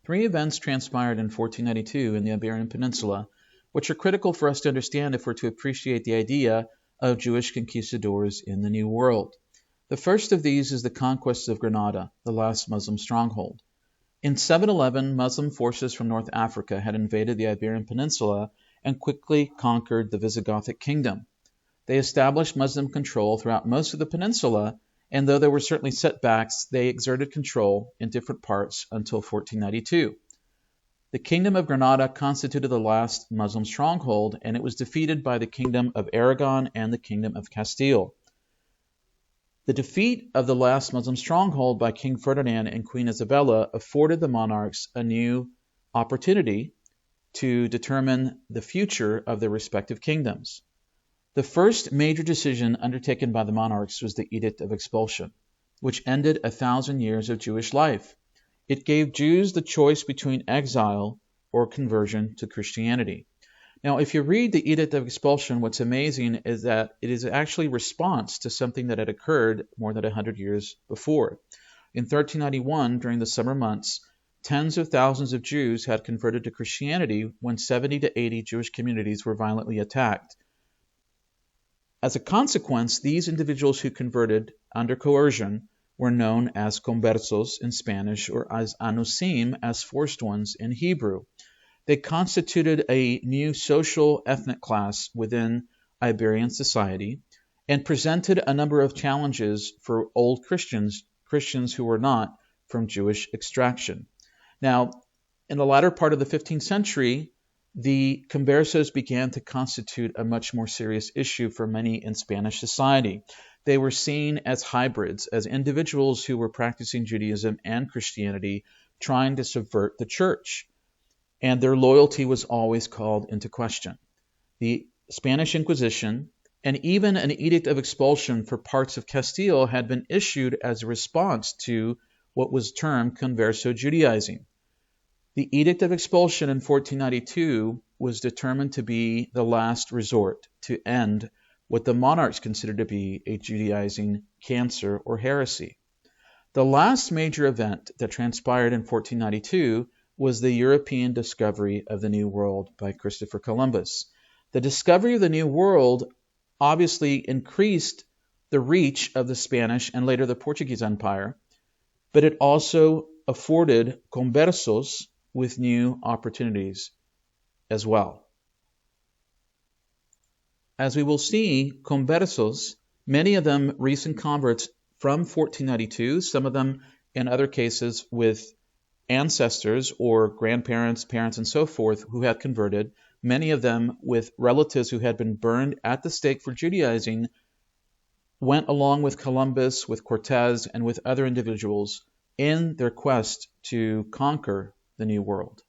Three events transpired in 1492 in the Iberian Peninsula, which are critical for us to understand if we're to appreciate the idea of Jewish conquistadors in the New World. The first of these is the Conquests of Granada, the last Muslim stronghold. In 711, Muslim forces from North Africa had invaded the Iberian Peninsula and quickly conquered the Visigothic kingdom. They established Muslim control throughout most of the peninsula, and though there were certainly setbacks, they exerted control in different parts until 1492. The Kingdom of Granada constituted the last Muslim stronghold, and it was defeated by the Kingdom of Aragon and the Kingdom of Castile. The defeat of the last Muslim stronghold by King Ferdinand and Queen Isabella afforded the monarchs a new opportunity to determine the future of their respective kingdoms. The first major decision undertaken by the monarchs was the Edict of Expulsion, which ended 1,000 years of Jewish life. It gave Jews the choice between exile or conversion to Christianity. Now, if you read the Edict of Expulsion, what's amazing is that it is actually a response to something that had occurred more than 100 years before. In 1391, during the summer months, tens of thousands of Jews had converted to Christianity when 70 to 80 Jewish communities were violently attacked. As a consequence, these individuals who converted under coercion were known as conversos in Spanish or as anusim as forced ones in Hebrew. They constituted a new social ethnic class within Iberian society and presented a number of challenges for old Christians who were not from Jewish extraction. Now, in the latter part of the 15th century, the conversos began to constitute a much more serious issue for many in Spanish society. They were seen as hybrids, as individuals who were practicing Judaism and Christianity, trying to subvert the church. And their loyalty was always called into question. The Spanish Inquisition and even an Edict of Expulsion for parts of Castile had been issued as a response to what was termed converso Judaizing. The Edict of Expulsion in 1492 was determined to be the last resort to end what the monarchs considered to be a Judaizing cancer or heresy. The last major event that transpired in 1492 was the European discovery of the New World by Christopher Columbus. The discovery of the New World obviously increased the reach of the Spanish and later the Portuguese Empire, but it also afforded conversos with new opportunities as well. As we will see, conversos, many of them recent converts from 1492, some of them in other cases with ancestors or grandparents, parents, and so forth who had converted, many of them with relatives who had been burned at the stake for Judaizing, went along with Columbus, with Cortez, and with other individuals in their quest to conquer the New World.